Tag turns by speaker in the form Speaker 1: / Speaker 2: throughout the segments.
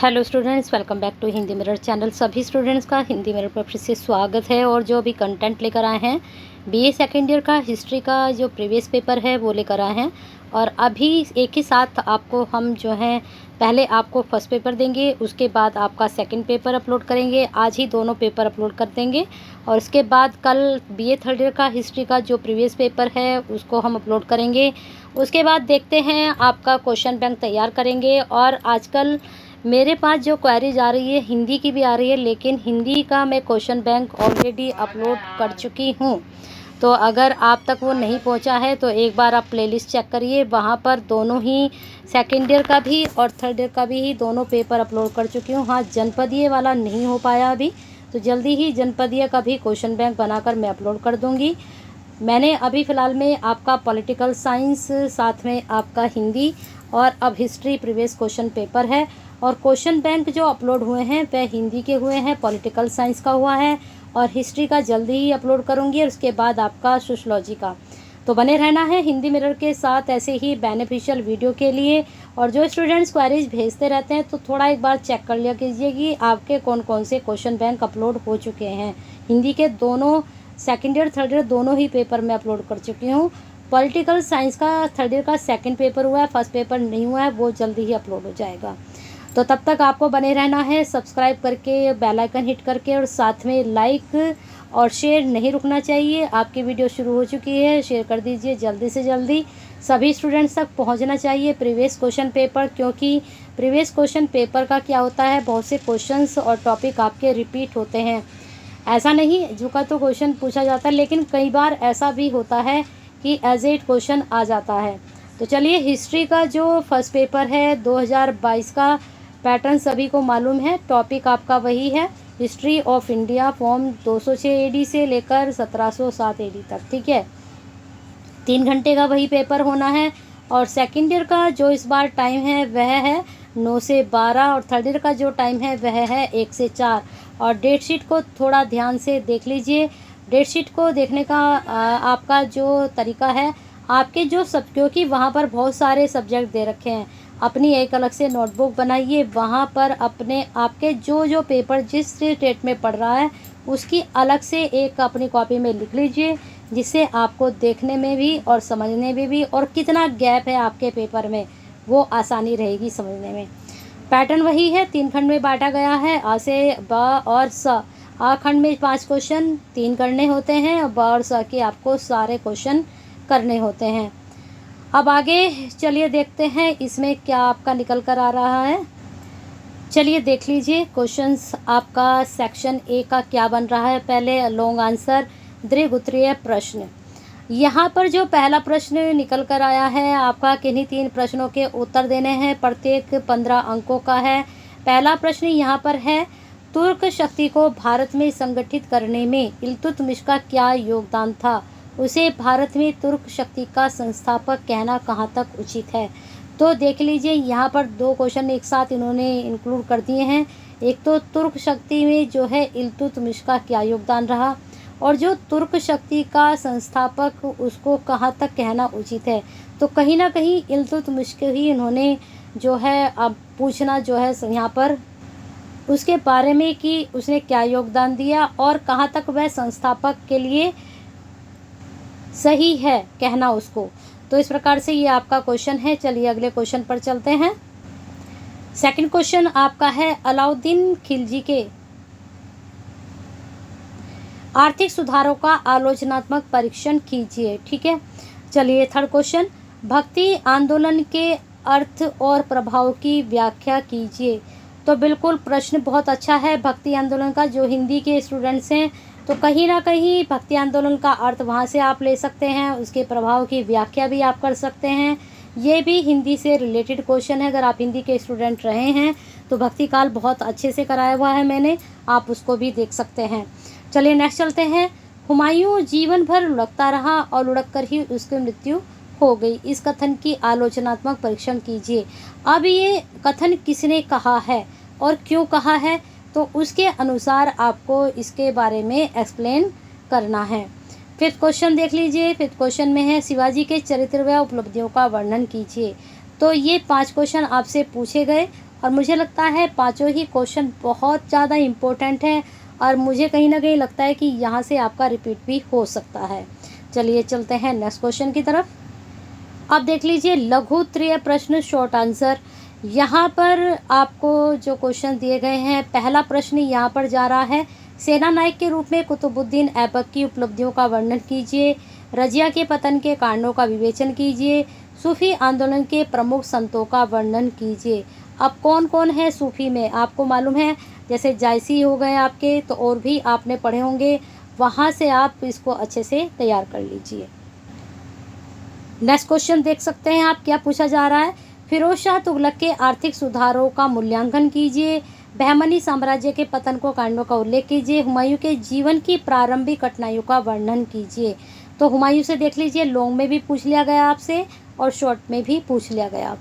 Speaker 1: Hello students, welcome back to Hindi mirror channel. सभी students का Hindi mirror पर फिर से स्वागत है। और जो भी कंटेंट लेकर आए हैं, बीए सेकेंड ईयर का हिस्ट्री का जो प्रीवियस पेपर है वो लेकर आए हैं। और अभी एक ही साथ आपको हम जो है पहले आपको फर्स्ट पेपर देंगे, उसके बाद आपका सेकंड पेपर अपलोड करेंगे। आज ही दोनों पेपर अपलोड कर देंगे और उसके बाद कल बीए थर्ड ईयर का हिस्ट्री का जो प्रीवियस पेपर है उसको हम अपलोड करेंगे। उसके बाद देखते हैं आपका क्वेश्चन बैंक तैयार करेंगे। और आजकल मेरे पास जो क्वेरीज आ रही है हिंदी की भी आ रही है, लेकिन हिंदी का मैं क्वेश्चन बैंक ऑलरेडी अपलोड कर चुकी हूँ। तो अगर आप तक वो नहीं पहुँचा है तो एक बार आप प्लेलिस्ट चेक करिए, वहाँ पर दोनों ही सेकेंड ईयर का भी और थर्ड ईयर का भी ही दोनों पेपर अपलोड कर चुकी हूँ। हाँ, जनपदीय वाला नहीं हो पाया अभी, तो जल्दी ही जनपदीय का भी क्वेश्चन बैंक बनाकर मैं अपलोड कर दूँगी। मैंने अभी फ़िलहाल में आपका पॉलिटिकल साइंस, साथ में आपका हिंदी और अब हिस्ट्री प्रीवियस क्वेश्चन पेपर है। और क्वेश्चन बैंक जो अपलोड हुए हैं वह हिंदी के हुए हैं, पॉलिटिकल साइंस का हुआ है और हिस्ट्री का जल्दी ही अपलोड करूंगी। और उसके बाद आपका सोशलॉजी का। तो बने रहना है हिंदी मिरर के साथ ऐसे ही बेनिफिशियल वीडियो के लिए। और जो स्टूडेंट्स क्वेरीज भेजते रहते हैं तो थोड़ा एक बार चेक कर लिया कीजिए कि आपके कौन कौन से क्वेश्चन बैंक अपलोड हो चुके हैं। हिंदी के दोनों सेकेंड ईयर थर्ड ईयर दोनों ही पेपर में अपलोड कर चुकी हूँ। पॉलिटिकल साइंस का थर्ड ईयर का सेकंड पेपर हुआ है, फर्स्ट पेपर नहीं हुआ है, वो जल्दी ही अपलोड हो जाएगा। तो तब तक आपको बने रहना है सब्सक्राइब करके, बेल आइकन हिट करके, और साथ में लाइक और शेयर नहीं रुकना चाहिए। आपकी वीडियो शुरू हो चुकी है, शेयर कर दीजिए जल्दी से जल्दी। सभी स्टूडेंट्स तक पहुंचना चाहिए प्रीवियस क्वेश्चन पेपर, क्योंकि प्रीवियस क्वेश्चन पेपर का क्या होता है, बहुत से क्वेश्चंस और टॉपिक आपके रिपीट होते हैं। ऐसा नहीं जो तो क्वेश्चन पूछा जाता है, लेकिन कई बार ऐसा भी होता है कि एज एट क्वेश्चन आ जाता है। तो चलिए, हिस्ट्री का जो फर्स्ट पेपर है 2022 का पैटर्न सभी को मालूम है। टॉपिक आपका वही है, history of India from 206 AD से लेकर 1707 एडी तक। ठीक है, 3 घंटे का वही पेपर होना है। और सेकेंड ईयर का जो इस बार टाइम है वह है 9 से 12 और थर्ड ईयर का जो टाइम है वह है 1 से 4। और डेट शीट को थोड़ा ध्यान से देख लीजिए। डेट शीट को देखने का आपका जो तरीका है, आपके जो सब, क्योंकि वहाँ पर बहुत सारे सब्जेक्ट दे रखे हैं, अपनी एक अलग से नोटबुक बनाइए। वहाँ पर अपने आपके जो जो पेपर जिस स्टेट में पढ़ रहा है उसकी अलग से एक अपनी कॉपी में लिख लीजिए, जिससे आपको देखने में भी और समझने में भी, और कितना गैप है आपके पेपर में वो आसानी रहेगी समझने में। पैटर्न वही है, 3 खंड में बांटा गया है, आ से ब और स। आ खंड में 5 क्वेश्चन 3 करने होते हैं और ब और स के आपको सारे क्वेश्चन करने होते हैं। अब आगे चलिए देखते हैं इसमें क्या आपका निकल कर आ रहा है। चलिए देख लीजिए क्वेश्चंस आपका सेक्शन ए का क्या बन रहा है। पहले लॉन्ग आंसर दीर्घ उत्तरीय प्रश्न। यहाँ पर जो पहला प्रश्न निकल कर आया है आपका, किन्हीं 3 प्रश्नों के उत्तर देने हैं, प्रत्येक 15 अंकों का है। पहला प्रश्न यहाँ पर है, तुर्क शक्ति को भारत में संगठित करने में इल्तुतमिश का क्या योगदान था? उसे भारत में तुर्क शक्ति का संस्थापक कहना कहाँ तक उचित है? तो देख लीजिए, यहाँ पर 2 क्वेश्चन एक साथ इन्होंने इंक्लूड कर दिए हैं। एक तो तुर्क शक्ति में जो है इल्तुतमिश का क्या योगदान रहा, और जो तुर्क शक्ति का संस्थापक उसको कहाँ तक कहना उचित है। तो कहीं ना कहीं इल्तुतमिश के ही इन्होंने जो है अब पूछना जो है यहाँ पर उसके बारे में कि उसने क्या योगदान दिया और कहाँ तक वह संस्थापक के लिए सही है कहना उसको। तो इस प्रकार से ये आपका क्वेश्चन है। चलिए अगले क्वेश्चन पर चलते हैं। सेकंड क्वेश्चन आपका है, अलाउद्दीन खिलजी के आर्थिक सुधारों का आलोचनात्मक परीक्षण कीजिए। ठीक है, चलिए थर्ड क्वेश्चन, भक्ति आंदोलन के अर्थ और प्रभाव की व्याख्या कीजिए। तो बिल्कुल प्रश्न बहुत अच्छा है। भक्ति आंदोलन का जो हिंदी के स्टूडेंट्स हैं तो कहीं ना कहीं भक्ति आंदोलन का अर्थ वहाँ से आप ले सकते हैं, उसके प्रभाव की व्याख्या भी आप कर सकते हैं। ये भी हिंदी से रिलेटेड क्वेश्चन है। अगर आप हिंदी के स्टूडेंट रहे हैं तो भक्ति काल बहुत अच्छे से कराया हुआ है मैंने, आप उसको भी देख सकते हैं। चलिए नेक्स्ट चलते हैं। हुमायूं जीवन भर लुढ़कता रहा और लुढ़क कर ही उसकी मृत्यु हो गई। इस कथन की आलोचनात्मक परीक्षण कीजिए। अब ये कथन किसने कहा है और क्यों कहा है, तो उसके अनुसार आपको इसके बारे में एक्सप्लेन करना है। फिफ्थ क्वेश्चन देख लीजिए। फिफ्थ क्वेश्चन में है, शिवाजी के चरित्र व उपलब्धियों का वर्णन कीजिए। तो ये 5 क्वेश्चन आपसे पूछे गए और मुझे लगता है पांचों ही क्वेश्चन बहुत ज़्यादा इम्पोर्टेंट हैं और मुझे कहीं ना कहीं लगता है कि यहाँ से आपका रिपीट भी हो सकता है। चलिए चलते हैं नेक्स्ट क्वेश्चन की तरफ। अब देख लीजिए लघु उत्तरीय प्रश्न शॉर्ट आंसर। यहाँ पर आपको जो क्वेश्चन दिए गए हैं, पहला प्रश्न यहाँ पर जा रहा है, सेना नायक के रूप में कुतुबुद्दीन ऐबक की उपलब्धियों का वर्णन कीजिए। रजिया के पतन के कारणों का विवेचन कीजिए। सूफी आंदोलन के प्रमुख संतों का वर्णन कीजिए। अब कौन कौन है सूफी में आपको मालूम है, जैसे जायसी हो गए आपके, तो और भी आपने पढ़े होंगे, वहाँ से आप इसको अच्छे से तैयार कर लीजिए। नेक्स्ट क्वेश्चन देख सकते हैं आप, क्या पूछा जा रहा है, फिरोज शाह तुगलक के आर्थिक सुधारों का मूल्यांकन कीजिए। बहमनी साम्राज्य के पतन को कारणों का उल्लेख कीजिए। हुमायूं के जीवन की प्रारंभिक कठिनाइयों का वर्णन कीजिए। तो हुमायूं से देख लीजिए, लॉन्ग में भी पूछ लिया गया आपसे और शॉर्ट में भी पूछ लिया गया।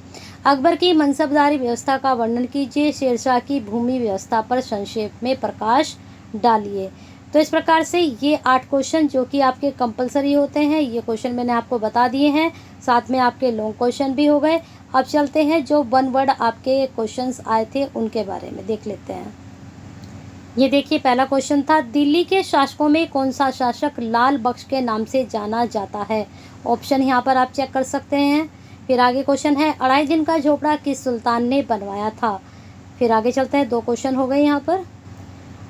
Speaker 1: अकबर की मनसबदारी व्यवस्था का वर्णन कीजिए। शेरशाह की भूमि व्यवस्था पर संक्षेप में प्रकाश डालिए। तो इस प्रकार से ये 8 क्वेश्चन जो कि आपके कंपलसरी होते हैं, ये क्वेश्चन मैंने आपको बता दिए हैं, साथ में आपके लॉन्ग क्वेश्चन भी हो गए। अब चलते हैं जो वन वर्ड आपके क्वेश्चंस आए थे उनके बारे में देख लेते हैं। ये देखिए पहला क्वेश्चन था, दिल्ली के शासकों में कौन सा शासक लाल बख्श के नाम से जाना जाता है। ऑप्शन यहाँ पर आप चेक कर सकते हैं। फिर आगे क्वेश्चन है, अढ़ाई दिन का झोपड़ा किस सुल्तान ने बनवाया था। फिर आगे चलते हैं, 2 क्वेश्चन हो गए यहाँ पर।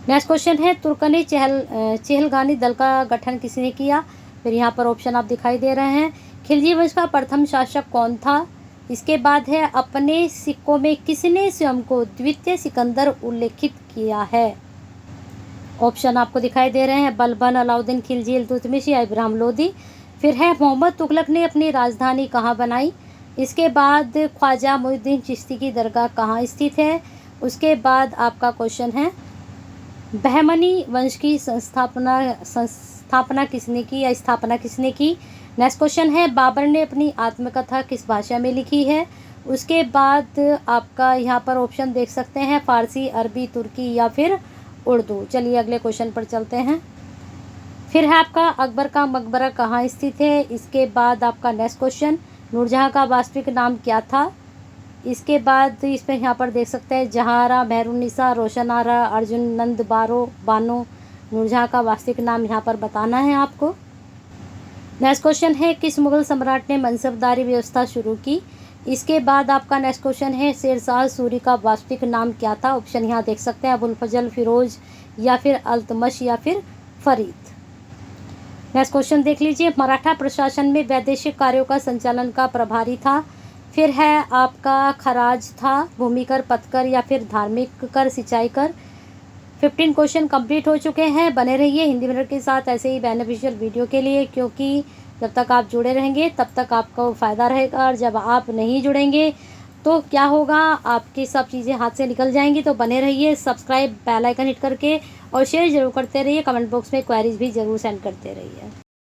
Speaker 1: नेक्स्ट क्वेश्चन है, तुर्कनी चहलगानी दल का गठन किसने किया। फिर यहाँ पर ऑप्शन आप दिखाई दे रहे हैं। खिलजी वंश का प्रथम शासक कौन था। इसके बाद है, अपने सिक्कों में किसने स्वयं को द्वितीय सिकंदर उल्लेखित किया है। ऑप्शन आपको दिखाई दे रहे हैं, बलबन, अलाउद्दीन खिलजी, इल्तुतमिश या इब्राहिम लोदी। फिर है, मोहम्मद तुगलक ने अपनी राजधानी कहाँ बनाई। इसके बाद ख्वाजा मुइनुद्दीन चिश्ती की दरगाह कहाँ स्थित है। उसके बाद आपका क्वेश्चन है, बहमनी वंश की स्थापना किसने की या स्थापना किसने की। नेक्स्ट क्वेश्चन है, बाबर ने अपनी आत्मकथा किस भाषा में लिखी है। उसके बाद आपका यहाँ पर ऑप्शन देख सकते हैं, फारसी, अरबी, तुर्की या फिर उर्दू। चलिए अगले क्वेश्चन पर चलते हैं। फिर है आपका, अकबर का मकबरा कहाँ स्थित है। इसके बाद आपका नेक्स्ट क्वेश्चन, नूरजहाँ का वास्तविक नाम क्या था। इसके बाद इस पर यहाँ पर देख सकते हैं, जहांआरा, मेहरुन्निसा, रोशनारा, अर्जुन नंद बानो। नूरजहाँ का वास्तविक नाम यहाँ पर बताना है आपको। नेक्स्ट क्वेश्चन है, किस मुगल सम्राट ने मनसबदारी व्यवस्था शुरू की। इसके बाद आपका नेक्स्ट क्वेश्चन है, शेरशाह सूरी का वास्तविक नाम क्या था। ऑप्शन यहाँ देख सकते हैं, अबुल फजल, फिरोज या फिर अल्तमश या फिर फरीद। नेक्स्ट क्वेश्चन देख लीजिए, मराठा प्रशासन में वैदेशिक कार्यों का संचालन का प्रभारी था। फिर है आपका, खराज था, भूमिकर, पथकर या फिर धार्मिक कर, सिंचाई कर। 15 क्वेश्चन कंप्लीट हो चुके हैं। बने रहिए हिंदी मिनट के साथ ऐसे ही बेनिफिशियल वीडियो के लिए, क्योंकि जब तक आप जुड़े रहेंगे तब तक आपको फ़ायदा रहेगा, और जब आप नहीं जुड़ेंगे तो क्या होगा, आपकी सब चीज़ें हाथ से निकल जाएंगी। तो बने रहिए, सब्सक्राइब, बेल आइकन हिट करके, और शेयर ज़रूर करते रहिए। कमेंट बॉक्स में क्वेरीज भी ज़रूर सेंड करते रहिए।